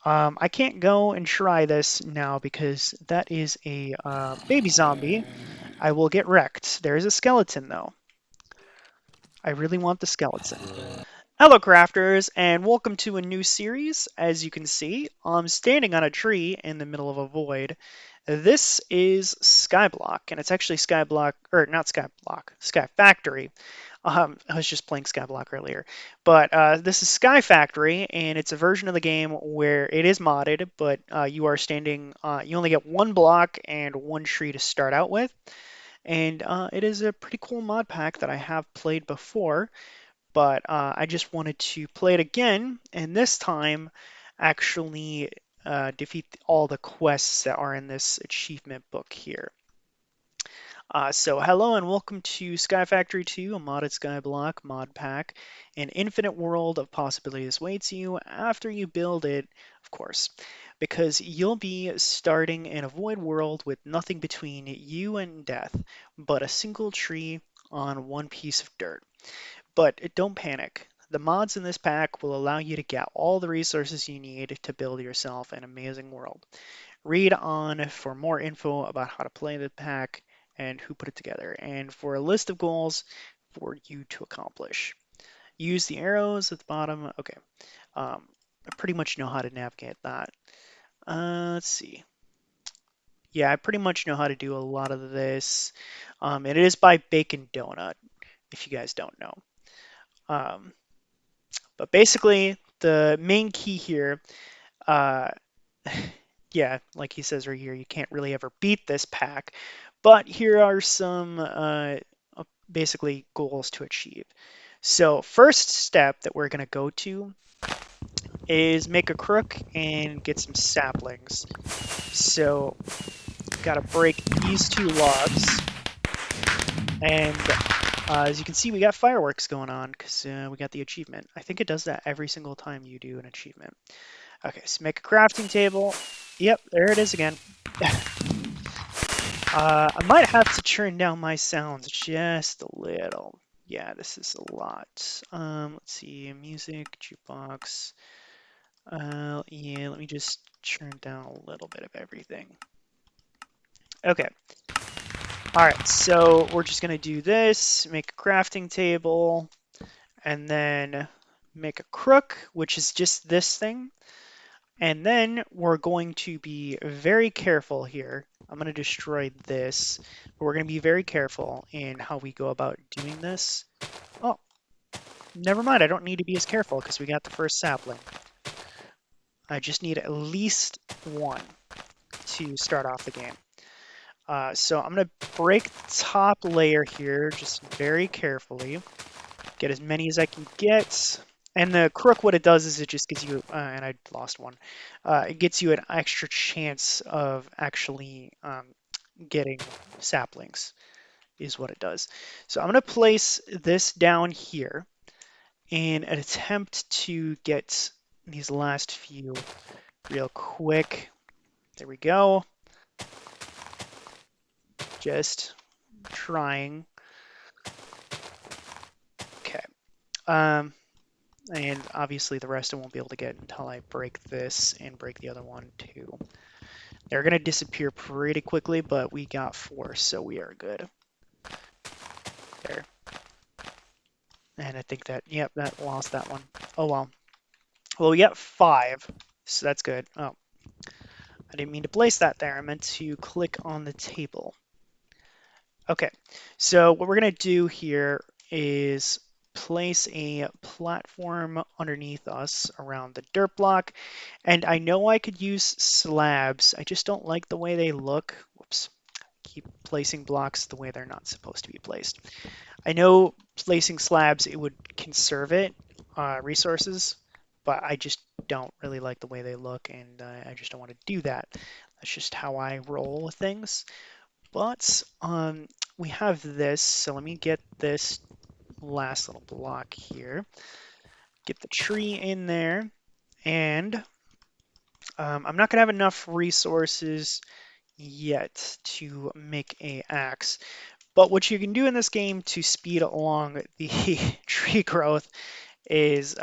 I can't go and try this now because that is a baby zombie. I will get wrecked. There is a skeleton though. I really want the skeleton. Hello crafters and welcome to a new series. As you can see, I'm standing on a tree in the middle of a void. This is Skyblock, and it's actually Skyblock, or not Skyblock, Skyfactory. I was just playing Skyblock earlier, but this is Skyfactory, and it's a version of the game where it is modded, but you are standing. You only get one block and one tree to start out with, and it is a pretty cool mod pack that I have played before, but I just wanted to play it again, and this time actually defeat all the quests that are in this achievement book here. So hello and welcome to Sky Factory 2, a modded skyblock mod pack. An infinite world of possibilities awaits you after you build it, of course, because you'll be starting in a void world with nothing between you and death but a single tree on one piece of dirt. But don't panic. The mods in this pack will allow you to get all the resources you need to build yourself an amazing world. Read on for more info about how to play the pack and who put it together, and for a list of goals for you to accomplish. Use the arrows at the bottom. Okay, I pretty much know how to navigate that. Let's see. Yeah, I pretty much know how to do a lot of this. It is by Bacon Donut, if you guys don't know. Um, but basically, the main key here, uh, yeah, like he says right here, you can't really ever beat this pack. But here are some basically goals to achieve. So first step that we're going to go to is make a crook and get some saplings. So got to break these two logs. And as you can see, we got fireworks going on because we got the achievement. I think it does that every single time you do an achievement. Okay, so make a crafting table. Yep, there it is again. I might have to turn down my sounds just a little. Yeah, this is a lot. Let's see, music, jukebox. Yeah, let me just turn down a little bit of everything. Okay. All right, so we're just gonna do this, make a crafting table, and then make a crook, which is just this thing. And then we're going to be very careful here. I'm going to destroy this, but we're going to be very careful in how we go about doing this. Oh, never mind. I don't need to be as careful because we got the first sapling. I just need at least one to start off the game. So I'm going to break the top layer here just very carefully. Get as many as I can get. And the crook, what it does is it just gives you, and I lost one, it gets you an extra chance of actually getting saplings, is what it does. So I'm going to place this down here in an attempt to get these last few real quick. There we go. Just trying. Okay. And obviously the rest I won't be able to get until I break this and break the other one too. They're going to disappear pretty quickly, but we got 4, so we are good. There. And I think that, yep, that lost that one. Oh well. Well, we got 5, so that's good. Oh, I didn't mean to place that there. I meant to click on the table. Okay, so what we're going to do here is place a platform underneath us around the dirt block. And I know I could use slabs. I just don't like the way they look. Whoops. Keep placing blocks the way they're not supposed to be placed. I know placing slabs, it would conserve it, resources, but I just don't really like the way they look, and I just don't want to do that. That's just how I roll with things. But we have this, so let me get this last little block here. Get the tree in there, and I'm not gonna have enough resources yet to make a axe. But what you can do in this game to speed along the tree growth is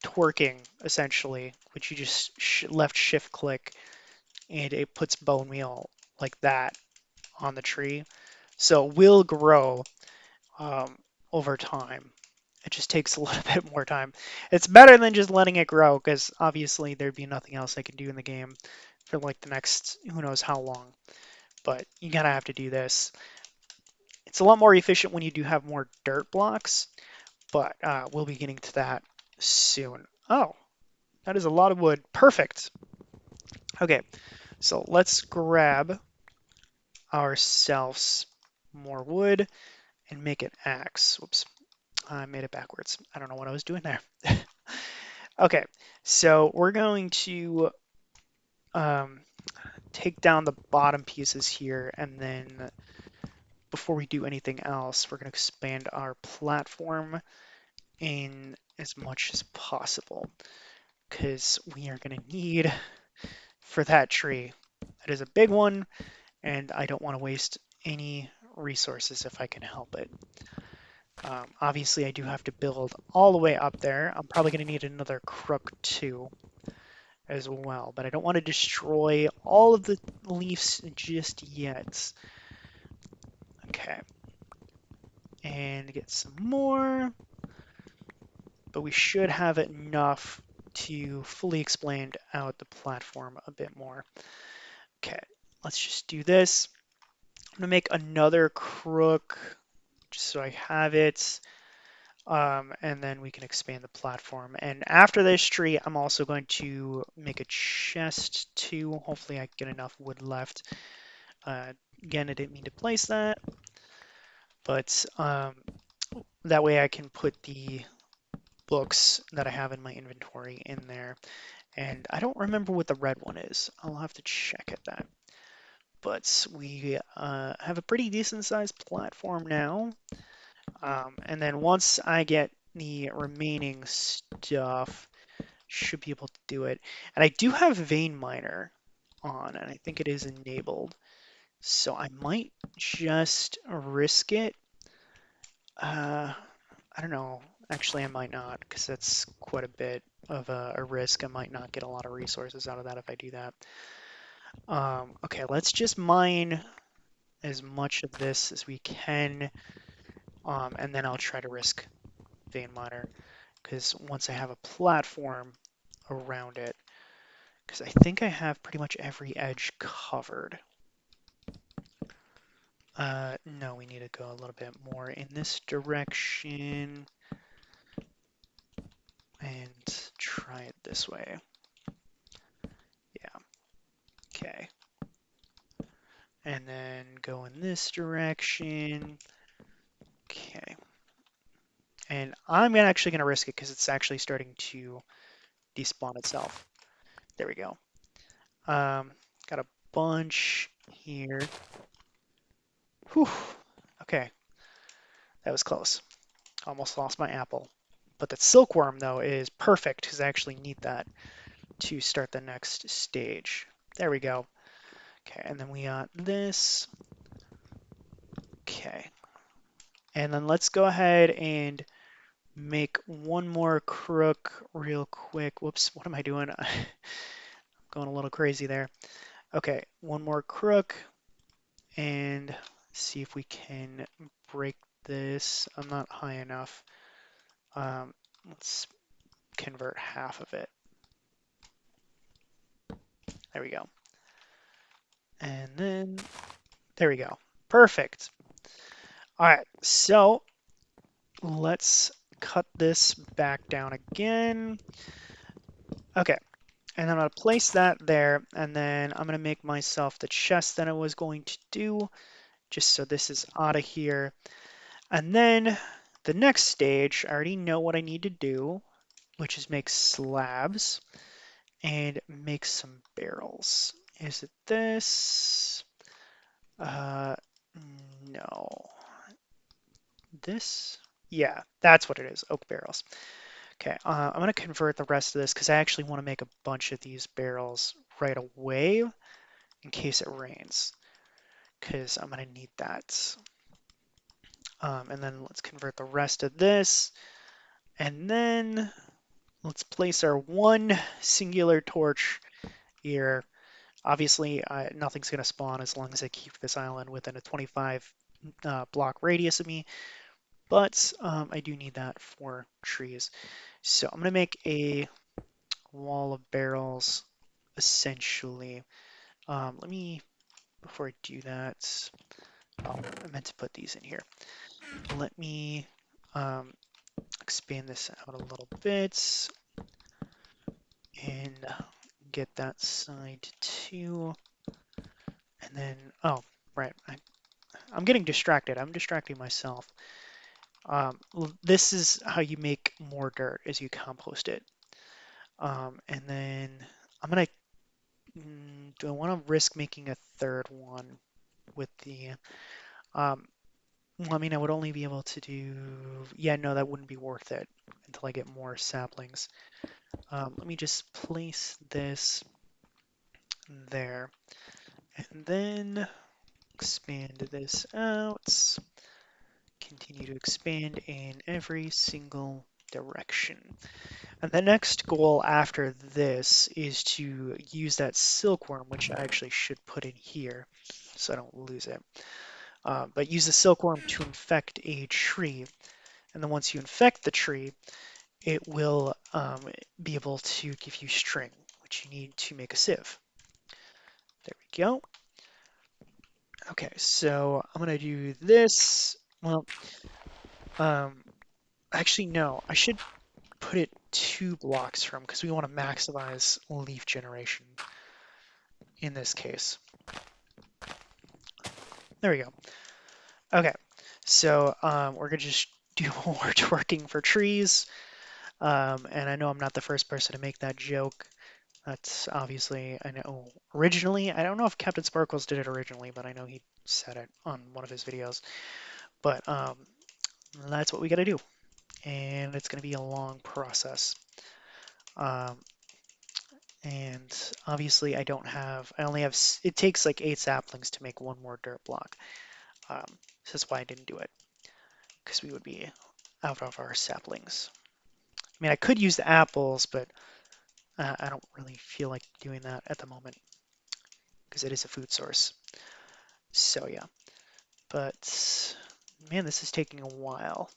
torquing essentially, which you just left shift click and it puts bone meal like that on the tree. So it will grow um, over time. It just takes a little bit more time. It's better than just letting it grow because obviously there'd be nothing else I can do in the game for like the next who knows how long. But you gotta have to do this. It's a lot more efficient when you do have more dirt blocks, but we'll be getting to that soon. Oh, that is a lot of wood. Perfect. Okay, so let's grab ourselves more wood and make an axe. Whoops, I made it backwards. I don't know what I was doing there. Okay, so we're going to um, take down the bottom pieces here, and then before we do anything else, we're going to expand our platform in as much as possible because we are going to need for that tree. That is a big one, and I don't want to waste any resources if I can help it. Obviously, I do have to build all the way up there. I'm probably going to need another crook too as well, but I don't want to destroy all of the leaves just yet. Okay, and get some more, but we should have enough to fully explain out the platform a bit more. Okay, let's just do this. I'm gonna make another crook just so I have it. And then we can expand the platform. And after this tree, I'm also going to make a chest too. Hopefully I get enough wood left. Again, I didn't mean to place that, but that way I can put the books that I have in my inventory in there. And I don't remember what the red one is. I'll have to check at that. But we have a pretty decent sized platform now. And then once I get the remaining stuff, should be able to do it. And I do have Vein Miner on, and I think it is enabled. So I might just risk it. I don't know. Actually, I might not, because that's quite a bit of a risk. I might not get a lot of resources out of that if I do that. Okay, let's just mine as much of this as we can, and then I'll try to risk Vein Miner, because once I have a platform around it, because I think I have pretty much every edge covered. No, we need to go a little bit more in this direction and try it this way. Yeah, okay. And then go in this direction. Okay. And I'm actually going to risk it because it's actually starting to despawn itself. There we go. Got a bunch here. Whew. Okay, that was close. Almost lost my apple. But that silkworm, though, is perfect because I actually need that to start the next stage. There we go. Okay, and then we got this. Okay. And then let's go ahead and make one more crook real quick. Whoops, what am I doing? I'm going a little crazy there. Okay, one more crook and see if we can break this. I'm not high enough. Let's convert half of it. There we go. And then there we go. Perfect. All right, so let's cut this back down again. Okay, and I'm going to place that there, and then I'm going to make myself the chest that I was going to do, just so this is out of here. And then the next stage, I already know what I need to do, which is make slabs and make some barrels. Is it this? No. This? Yeah, that's what it is, oak barrels. Okay, I'm going to convert the rest of this because I actually want to make a bunch of these barrels right away in case it rains, because I'm going to need that. And then let's convert the rest of this. And then let's place our one singular torch here. Obviously, nothing's going to spawn as long as I keep this island within a 25 block radius of me, but I do need that for trees. So I'm going to make a wall of barrels, essentially. Let me, before I do that, oh, I meant to put these in here. Let me um, expand this out a little bit and get that side too. And then, oh, right, I'm getting distracted. I'm distracting myself. This is how you make more dirt as you compost it. And then I'm gonna, do I want to risk making a third one with the, um, well, I mean, I would only be able to do, yeah, no, that wouldn't be worth it until I get more saplings. Let me just place this there and then expand this out. Continue to expand in every single direction. And the next goal after this is to use that silkworm, which I actually should put in here so I don't lose it. But use the silkworm to infect a tree. And then once you infect the tree, it will be able to give you string, which you need to make a sieve. There we go. Okay, so I'm gonna do this. Well, um, actually, no, I should put it 2 blocks from because we want to maximize leaf generation in this case. There we go. Okay, so we're gonna just do more twerking for trees. And I know I'm not the first person to make that joke. That's obviously, I know originally, I don't know if Captain Sparkles did it originally, but I know he said it on one of his videos. But that's what we gotta do. And it's gonna be a long process. Um, and obviously I don't have, I only have, it takes like 8 saplings to make one more dirt block. So that's why I didn't do it, because we would be out of our saplings. I mean, I could use the apples, but I don't really feel like doing that at the moment, because it is a food source. So yeah, but man, this is taking a while.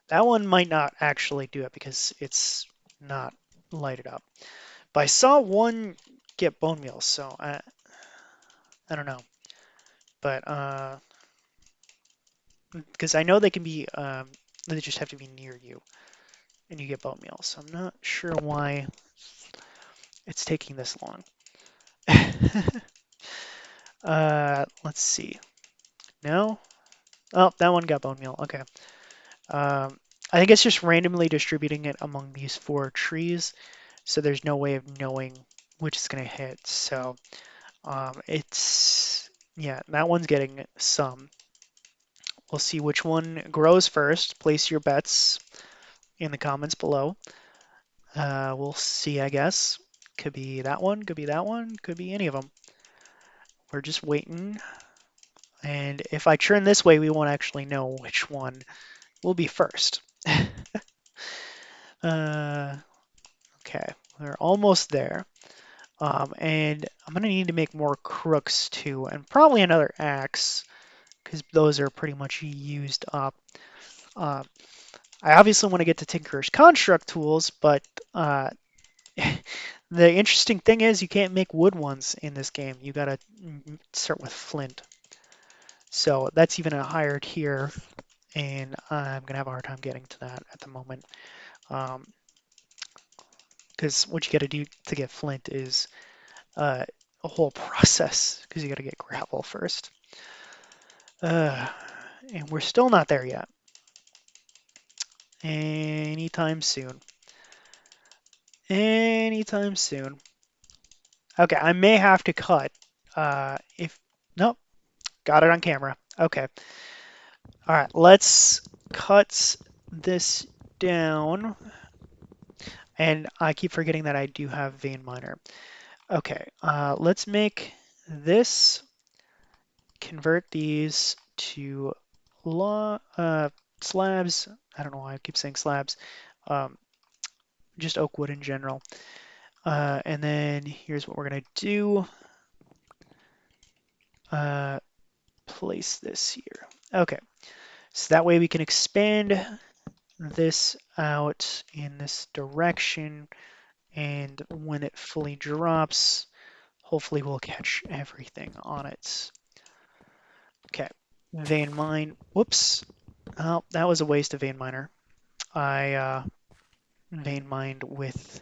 That one might not actually do it because it's not lighted up. But I saw one get bone meal, so I don't know. But because I know they can be, they just have to be near you, and you get bone meal. So I'm not sure why it's taking this long. Let's see. No? Oh, that one got bone meal. Okay. I think it's just randomly distributing it among these 4 trees, so there's no way of knowing which is going to hit. So it's, yeah, that one's getting some. We'll see which one grows first. Place your bets in the comments below. We'll see, I guess. Could be that one, could be that one, could be any of them. We're just waiting. And if I turn this way, we won't actually know which one will be first. uh, okay, we're almost there. And I'm going to need to make more crooks too, and probably another axe, because those are pretty much used up. Uh, I obviously want to get to Tinker's Construct tools, but the interesting thing is you can't make wood ones in this game. You gotta start with flint. So that's even a higher tier, and I'm gonna have a hard time getting to that at the moment. Because what you gotta do to get flint is a whole process, because you gotta get gravel first. Uh, and we're still not there yet. Anytime soon. Anytime soon. Okay, I may have to cut. If nope, got it on camera. Okay. All right, let's cut this down. And I keep forgetting that I do have vein miner. Okay, let's make this, convert these to slabs. I don't know why I keep saying slabs. Um, just oak wood in general. And then here's what we're gonna do. Place this here. Okay, so that way we can expand this out in this direction, and when it fully drops, hopefully we'll catch everything on it. Okay, vein mine. Whoops. Oh, that was a waste of vein miner. I vein mined with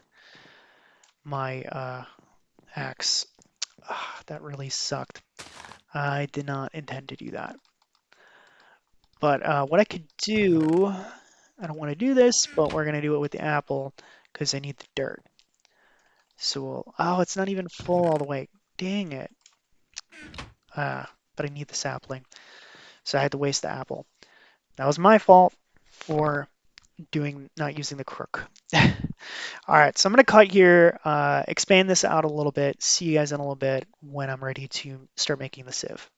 my axe. Ah, that really sucked. I did not intend to do that. But what I could do, I don't want to do this, but we're going to do it with the apple because I need the dirt. So oh, it's not even full all the way. Dang it. But I need the sapling. So I had to waste the apple. That was my fault for not using the crook. All right, so I'm going to cut here, expand this out a little bit, see you guys in a little bit when I'm ready to start making the sieve.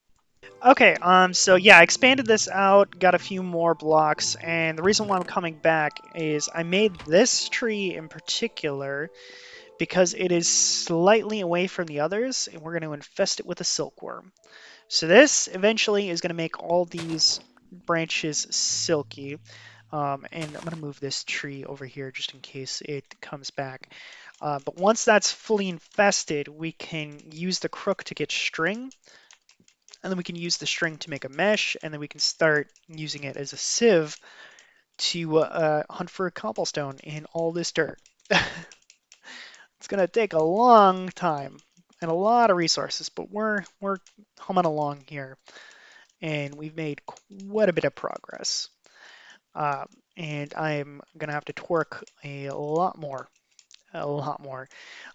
Okay, so yeah, I expanded this out, got a few more blocks, and the reason why I'm coming back is I made this tree in particular because it is slightly away from the others, and we're going to infest it with a silkworm. So this eventually is going to make all these branches silky, and I'm going to move this tree over here just in case it comes back. But once that's fully infested, we can use the crook to get string, and then we can use the string to make a mesh, and then we can start using it as a sieve to hunt for a cobblestone in all this dirt. It's gonna take a long time and a lot of resources, but we're humming along here, and we've made quite a bit of progress. Uh, and I'm gonna have to twerk a lot more, a lot more.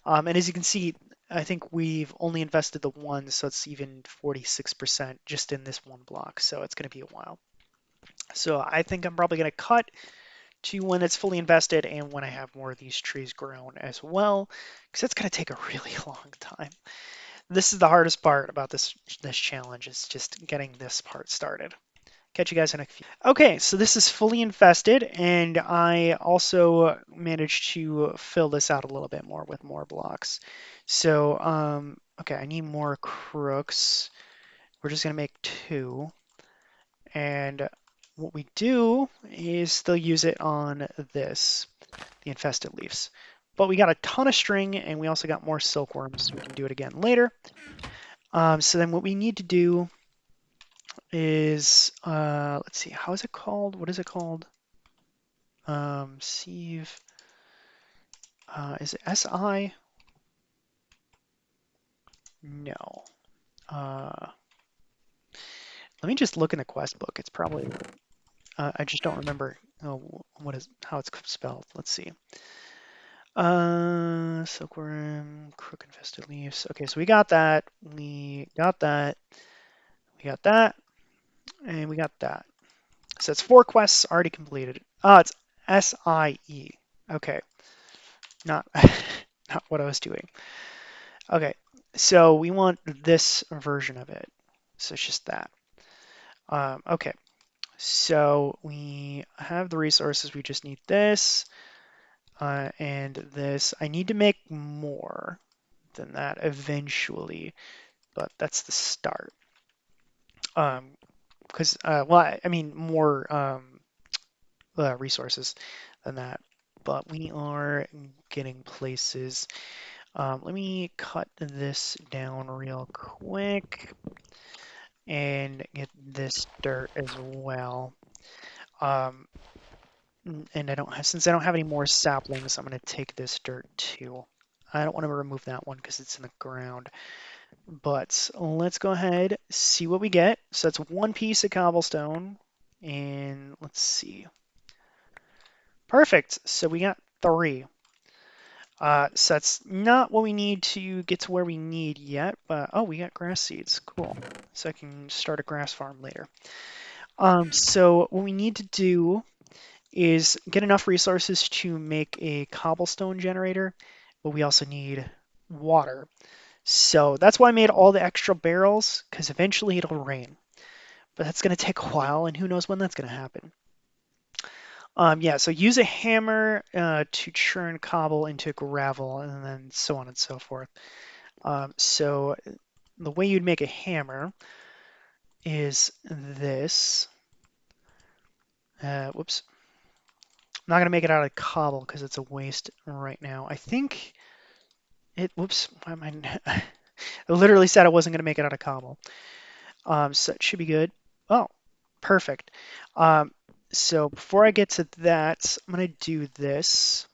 And as you can see, I think we've only invested the one, so it's even 46% just in this one block. So it's going to be a while. So I think I'm probably going to cut to when it's fully invested and when I have more of these trees grown as well, because it's going to take a really long time. This is the hardest part about this challenge is just getting this part started. Catch you guys in a few. Okay, so this is fully infested, and I also managed to fill this out a little bit more with more blocks. So, okay, I need more crooks. We're just gonna make two, and what we do is still use it on this, the infested leaves. But we got a ton of string, and we also got more silkworms, so we can do it again later. So then what we need to do is let's see, how is it called? What is it called? Sieve. Is it SI? No. Let me just look in the quest book. It's probably I just don't remember how it's spelled. Let's see. Silkworm, crook infested leaves. Okay, so we got that. We got that. We got that. And we got that. So it's 4 quests already completed. Oh, it's SIE. Okay. Not not what I was doing. Okay. So we want this version of it. So it's just that. Okay. So we have the resources. We just need this and this. I need to make more than that eventually, but that's the start. Because well, I mean more resources than that, but we are getting places. Let me cut this down real quick and get this dirt as well. Um, and since I don't have any more saplings, I'm going to take this dirt too. I don't want to remove that one because it's in the ground. But let's go ahead, see what we get. So that's one piece of cobblestone. And let's see. Perfect. So we got 3. So that's not what we need to get to where we need yet. But oh, we got grass seeds. Cool. So I can start a grass farm later. So what we need to do is get enough resources to make a cobblestone generator, but we also need water. So that's why I made all the extra barrels, because eventually it'll rain. But that's going to take a while, and who knows when that's going to happen. Yeah, so use a hammer to churn cobble into gravel, and then so on and so forth. So the way you'd make a hammer is this. Whoops. I'm not going to make it out of cobble because it's a waste right now. I think whoops. Why am I, I literally said I wasn't going to make it out of cobble. So it should be good. Oh, perfect. Um, so before I get to that, I'm going to do this.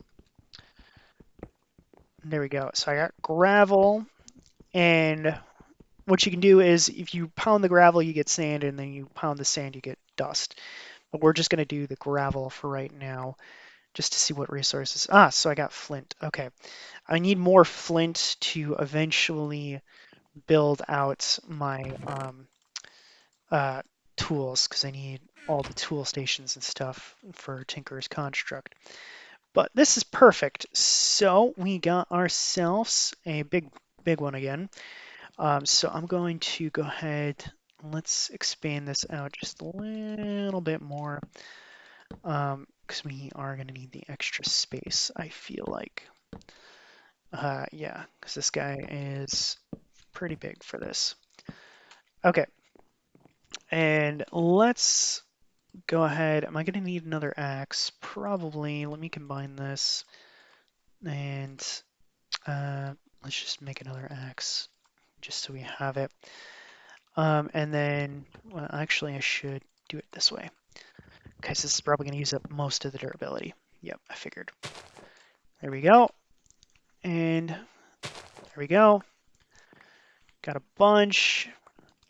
There we go. So I got gravel, and what you can do is if you pound the gravel, you get sand, and then you pound the sand, you get dust. But we're just going to do the gravel for right now, just to see what resources. So I got flint. Okay. I need more flint to eventually build out my uh, tools, because I need all the tool stations and stuff for Tinker's Construct. But this is perfect. So we got ourselves a big one again. So I'm going to go ahead, let's expand this out just a little bit more, because we are going to need the extra space, I feel like. Yeah, because this guy is pretty big for this. Okay, and let's go ahead. Am I going to need another axe? Probably. Let me combine this, and uh, let's just make another axe, just so we have it. And then, well, actually, I should do it this way, because this is probably going to use up most of the durability. Yep, I figured. There we go. And there we go. Got a bunch.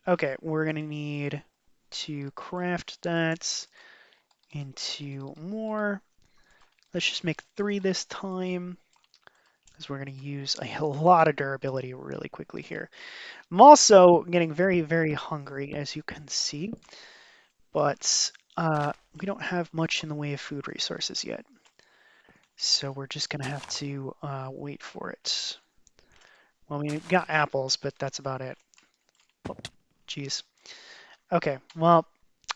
Okay, we're going to need to craft that into more. Let's just make 3 this time, because we're going to use a lot of durability really quickly here. I'm also getting very, very hungry, as you can see, but we don't have much in the way of food resources yet. So we're just going to have to wait for it. Well, we got apples, but that's about it. Oh, geez. Okay, well,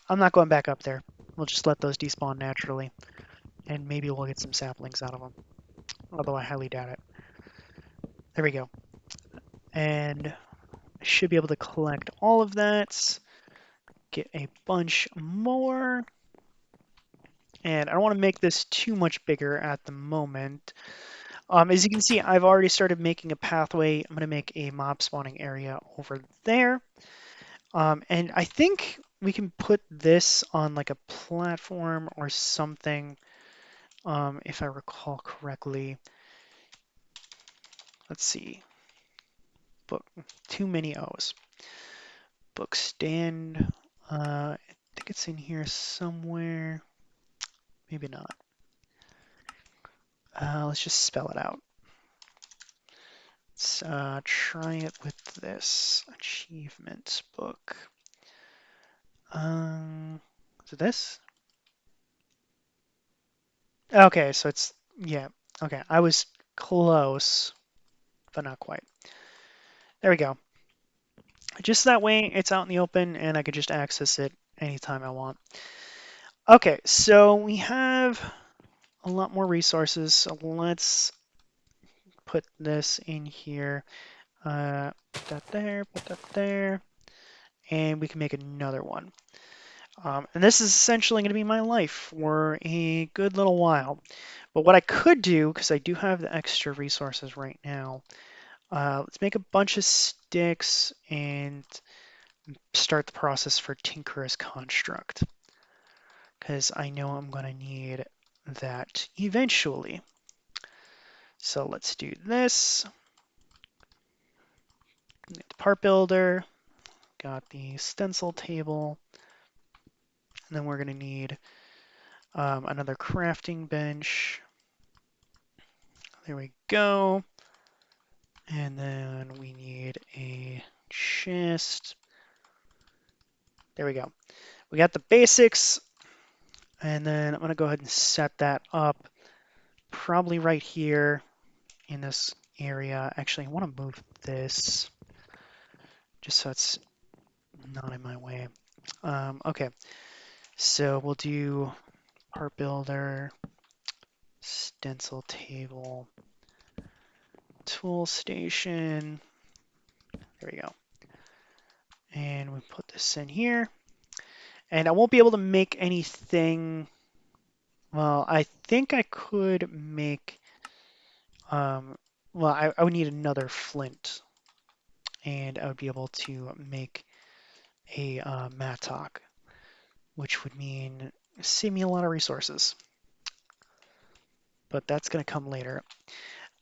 I'm not going back up there. We'll just let those despawn naturally, and maybe we'll get some saplings out of them, although I highly doubt it. There we go. And I should be able to collect all of that, get a bunch more. And I don't want to make this too much bigger at the moment. As you can see, I've already started making a pathway. I'm going to make a mob spawning area over there. And I think we can put this on like a platform or something, if I recall correctly. Let's see. Book. Too many O's. Book stand. I think it's in here somewhere. Maybe not. Let's just spell it out. Let's try it with this achievement book. Is it this? Okay, so it's, yeah. Okay, I was close, but not quite. There we go. Just that way it's out in the open and I could just access it anytime I want. Okay, so we have a lot more resources. So let's put this in here. Put that there, and we can make another one. And this is essentially going to be my life for a good little while. But what I could do, because I do have the extra resources right now, let's make a bunch of sticks and start the process for Tinker's Construct, because I know I'm going to need that eventually. So let's do this. The part builder, got the stencil table, and then we're going to need another crafting bench. There we go. And then we need a chest. There we go. We got the basics, and then I'm going to go ahead and set that up probably right here in this area. Actually, I want to move this just so it's not in my way. Okay, so we'll do part builder, stencil table, tool station. There we go. And we put this in here. And I won't be able to make anything. Well, I think I could make. Um, well, I would need another flint, and I would be able to make a mattock, which would mean save me a lot of resources. But that's going to come later.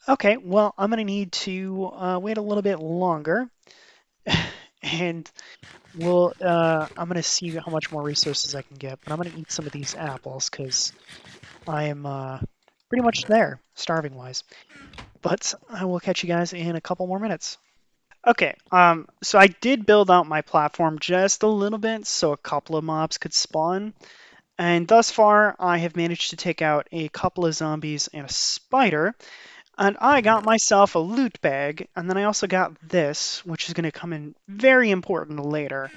Okay, well, I'm going to need to wait a little bit longer, and I'm going to see how much more resources I can get. But I'm going to eat some of these apples because I am pretty much there, starving-wise. But I will catch you guys in a couple more minutes. Okay, so I did build out my platform just a little bit so a couple of mobs could spawn. And thus far, I have managed to take out a couple of zombies and a spider. And I got myself a loot bag, and then I also got this, which is going to come in very important later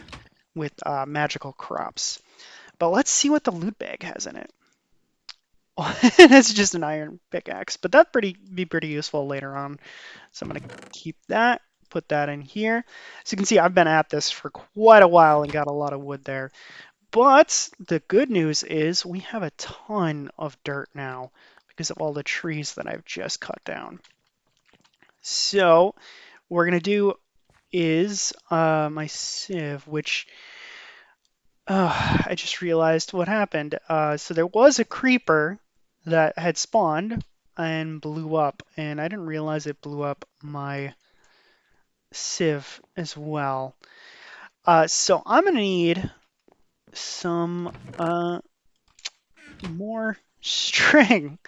with magical crops. But let's see what the loot bag has in it. That's just an iron pickaxe, but that'd be pretty useful later on. So I'm going to keep that, put that in here. So you can see I've been at this for quite a while and got a lot of wood there. But the good news is we have a ton of dirt now because of all the trees that I've just cut down. So what we're going to do is my sieve, which I just realized what happened. So there was a creeper that had spawned and blew up, and I didn't realize it blew up my sieve as well. So I'm gonna need some more string.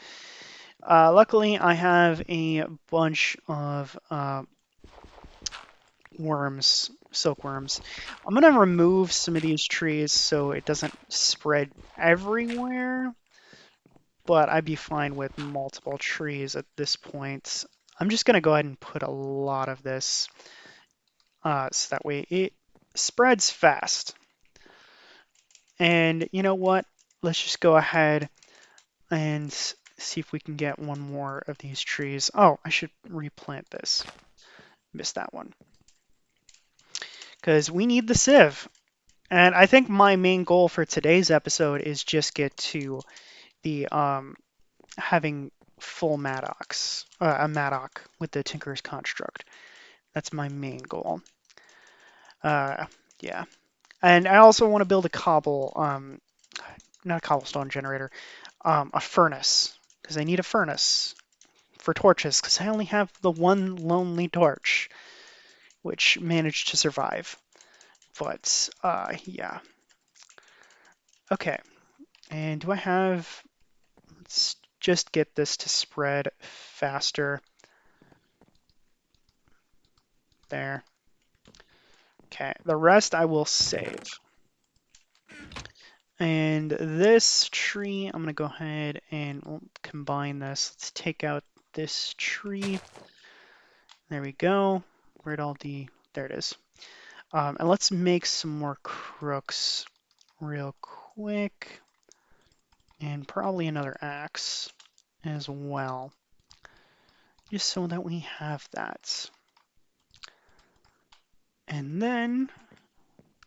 Luckily, I have a bunch of worms, silkworms. I'm gonna remove some of these trees so it doesn't spread everywhere, but I'd be fine with multiple trees at this point. I'm just gonna go ahead and put a lot of this so that way it spreads fast. And you know what? Let's just go ahead and see if we can get one more of these trees. Oh, I should replant this. Missed that one. Because we need the sieve. And I think my main goal for today's episode is just get to the having full mattocks, a mattock with the Tinker's Construct. That's my main goal. Uh, yeah. And I also want to build a not a cobblestone generator, a furnace, because I need a furnace for torches, because I only have the one lonely torch, which managed to survive. But, yeah. Okay, and do I have... Let's just get this to spread faster. There. Okay, the rest I will save. And this tree, I'm going to go ahead and combine this. Let's take out this tree. There we go. Where'd all the... There it is. And let's make some more crooks real quick. And probably another axe as well. Just so that we have that. And then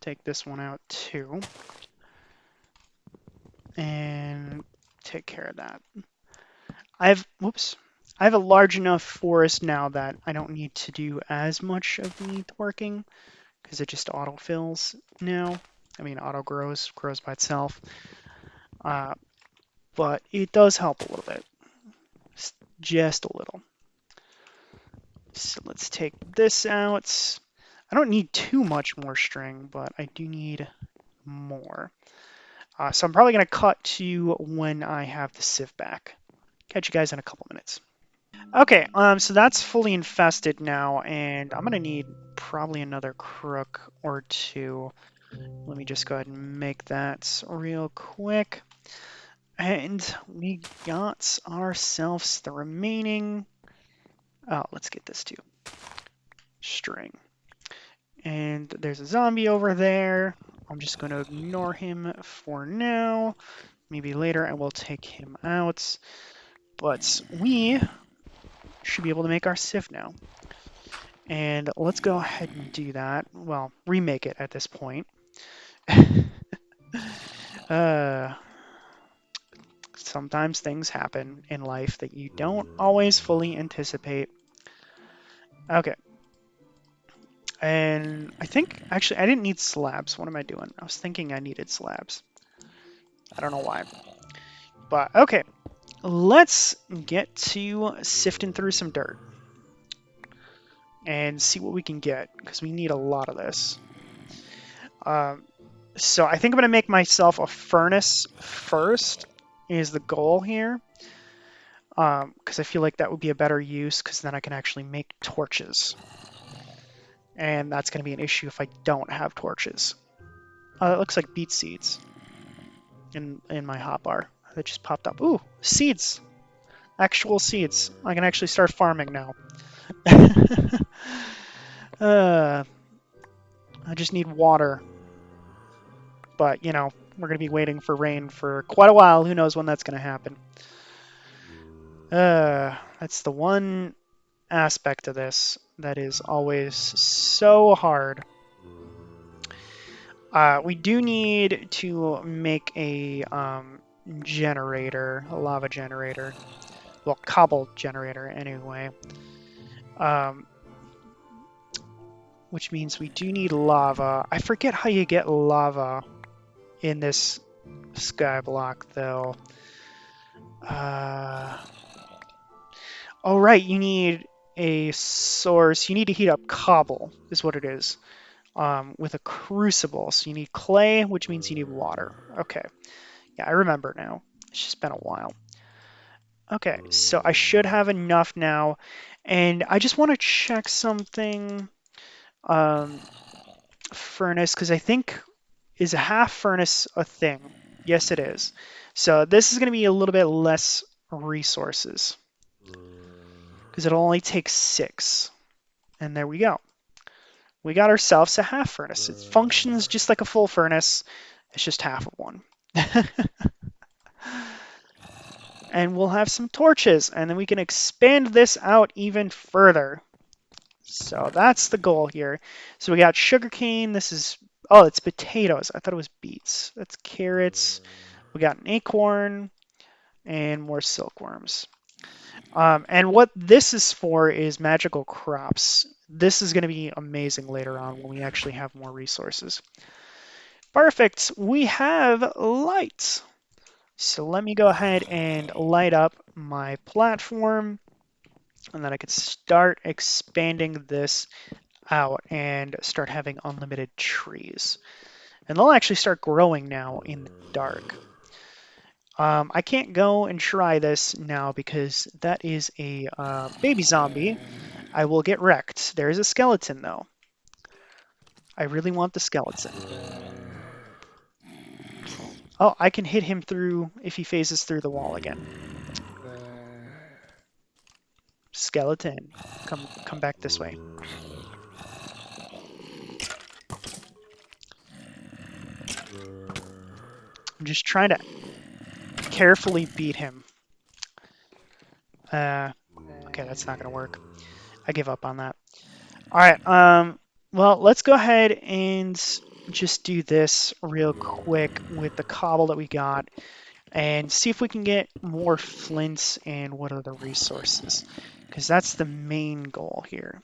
take this one out too. And take care of that. Whoops. I have a large enough forest now that I don't need to do as much of the working because it just autofills now. I mean, grows by itself. Uh, but it does help a little bit, just a little. So let's take this out. I don't need too much more string, but I do need more. So I'm probably going to cut to when I have the sieve back. Catch you guys in a couple minutes. Okay, so that's fully infested now, and I'm gonna need probably another crook or two. Let me just go ahead and make that real quick. And we got ourselves the remaining... Oh, let's get this too. String. And there's a zombie over there. I'm just going to ignore him for now. maybe later I will take him out. But we should be able to make our sieve now. And let's go ahead and do that. Well, remake it at this point. uh, Sometimes things happen in life that you don't always fully anticipate. Okay. And I think, actually, I didn't need slabs. What am I doing? I was thinking I needed slabs. I don't know why. But, okay. Let's get to sifting through some dirt. And see what we can get, because we need a lot of this. So I think I'm going to make myself a furnace first, is the goal here. Because I feel like that would be a better use, because then I can actually make torches. And that's going to be an issue if I don't have torches. It looks like beet seeds in my hotbar that just popped up. Ooh, seeds! Actual seeds. I can actually start farming now. I just need water. But, you know, we're going to be waiting for rain for quite a while. Who knows when that's going to happen. That's the one aspect of this that is always so hard. We do need to make a generator, a lava generator. Well, cobble generator anyway. Which means we do need lava. I forget how you get lava in this sky block, though. Oh, right, you need a source. You need to heat up cobble, is what it is, with a crucible. So you need clay, which means you need water. Okay. Yeah, I remember now. It's just been a while. Okay, so I should have enough now. And I just want to check something. Furnace, because I think, is a half furnace a thing? Yes, it is. So this is going to be a little bit less resources, because it'll only take 6. And there we go. We got ourselves a half furnace. It functions just like a full furnace. It's just half of one. And we'll have some torches, and then we can expand this out even further. So that's the goal here. So we got sugarcane. This is, oh, it's potatoes. I thought it was beets. That's carrots. We got an acorn and more silkworms. And what this is for is magical crops. This is going to be amazing later on when we actually have more resources. Perfect. We have light. So let me go ahead and light up my platform, and then I can start expanding this out and start having unlimited trees. And they'll actually start growing now in the dark. I can't go and try this now because that is a baby zombie. I will get wrecked. There is a skeleton, though. I really want the skeleton. Oh, I can hit him through if he phases through the wall again. Skeleton, come back this way. I'm just trying to carefully beat him. Okay, that's not gonna work. I give up on that. All right. Well, let's go ahead and just do this real quick with the cobble that we got, and see if we can get more flints and what other resources, because that's the main goal here.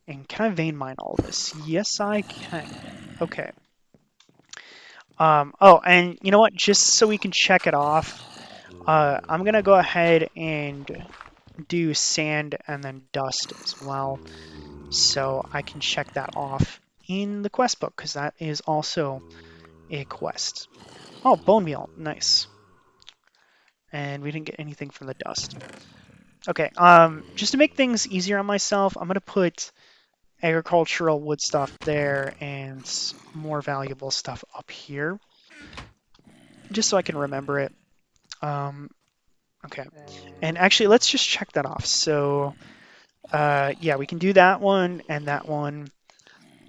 And can I vein mine all this? Yes, I can. Okay. Oh, and you know what? Just so we can check it off, I'm gonna go ahead and do sand and then dust as well, so I can check that off in the quest book, because that is also a quest. Oh, bone meal, nice. And we didn't get anything from the dust. Okay, just to make things easier on myself, I'm gonna put agricultural wood stuff there and more valuable stuff up here, just so I can remember it. Okay, and actually, let's just check that off. So, yeah, we can do that one and that one.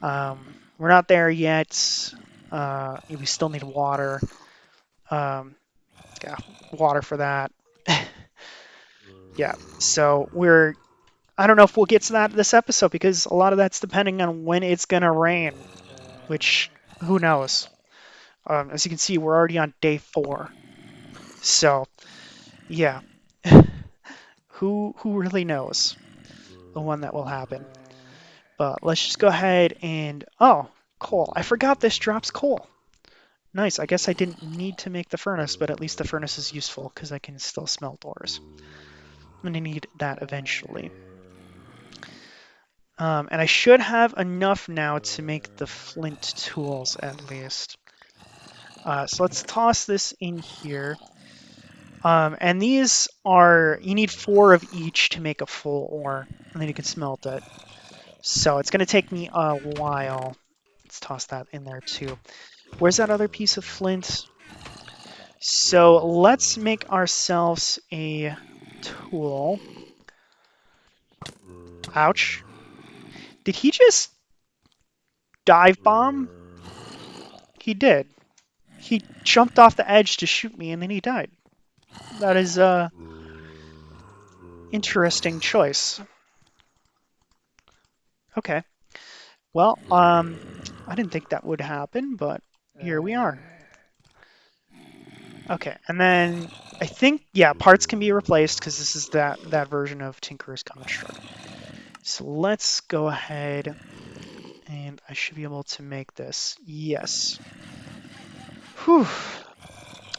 We're not there yet. We still need water. got water for that. Yeah, so I don't know if we'll get to that this episode because a lot of that's depending on when it's gonna rain, which who knows. As you can see, we're already on day 4. So, yeah, who really knows the one that will happen? But let's just go ahead and oh, coal. I forgot this drops coal. Nice. I guess I didn't need to make the furnace, but at least the furnace is useful because I can still smelt ores. I'm gonna need that eventually. And I should have enough now to make the flint tools at least. So let's toss this in here. And these are, you need 4 of each to make a full ore, and then you can smelt it. So it's going to take me a while. Let's toss that in there too. Where's that other piece of flint? So let's make ourselves a tool. Ouch. Did he just dive bomb? He did. He jumped off the edge to shoot me and then he died. That is a interesting choice. Okay. Well, I didn't think that would happen, but here we are. Okay, and then I think, yeah, parts can be replaced because this is that version of Tinker's Construct. So let's go ahead and I should be able to make this. Yes. Whew.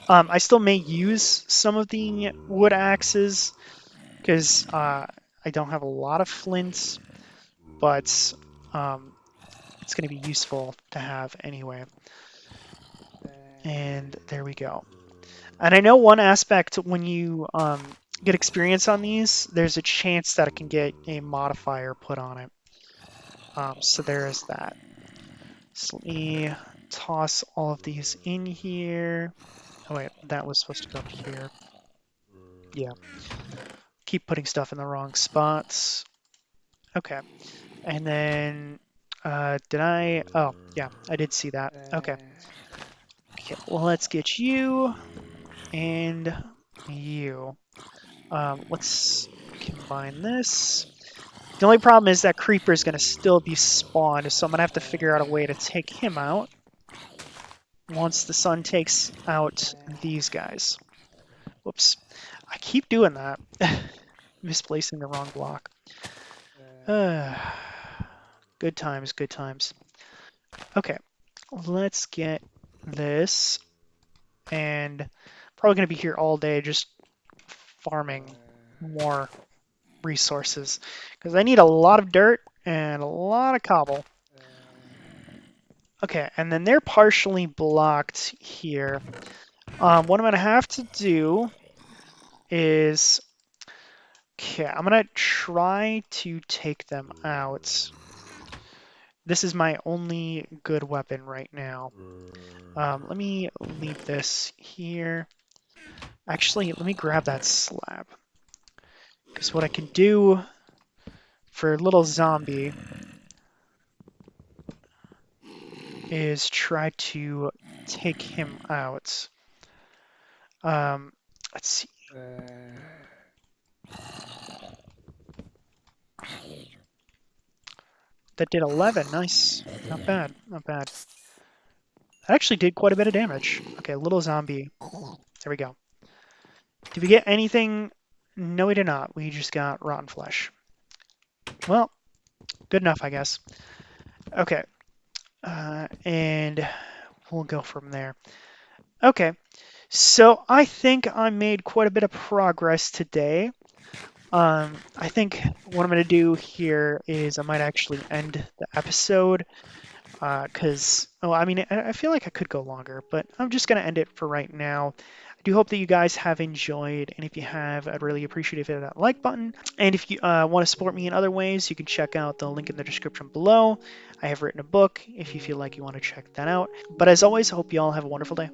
I still may use some of the wood axes because I don't have a lot of flints, but it's going to be useful to have anyway. And there we go. And I know one aspect when you get experience on these, there's a chance that it can get a modifier put on it. So there is that. So let me toss all of these in here. Oh wait, that was supposed to go up here. Yeah. Keep putting stuff in the wrong spots. Okay. And then, did I? Oh, yeah, I did see that. Okay. Okay, well, let's get you and you. Let's combine this. The only problem is that creeper is going to still be spawned, so I'm going to have to figure out a way to take him out once the sun takes out these guys. Whoops. I keep doing that. Misplacing the wrong block. Good times, good times. Okay, let's get this. And probably going to be here all day just farming more resources because I need a lot of dirt and a lot of cobble. Okay, and then they're partially blocked here. What I'm going to have to do is, okay, I'm going to try to take them out. This is my only good weapon right now. Let me leave this here. Actually, let me grab that slab. Because what I can do for little zombie is try to take him out. Let's see. That did 11. Nice. Not bad. Not bad. That actually did quite a bit of damage. Okay, little zombie. There we go. Did we get anything? No, we did not. We just got rotten flesh. Well, good enough, I guess. Okay. And we'll go from there. Okay. So I think I made quite a bit of progress today. I think what I'm going to do here is I might actually end the episode because, I mean, I feel like I could go longer, but I'm just going to end it for right now. I do hope that you guys have enjoyed, and if you have, I'd really appreciate if you hit that like button. And if you want to support me in other ways, you can check out the link in the description below. I have written a book if you feel like you want to check that out. But as always, I hope you all have a wonderful day.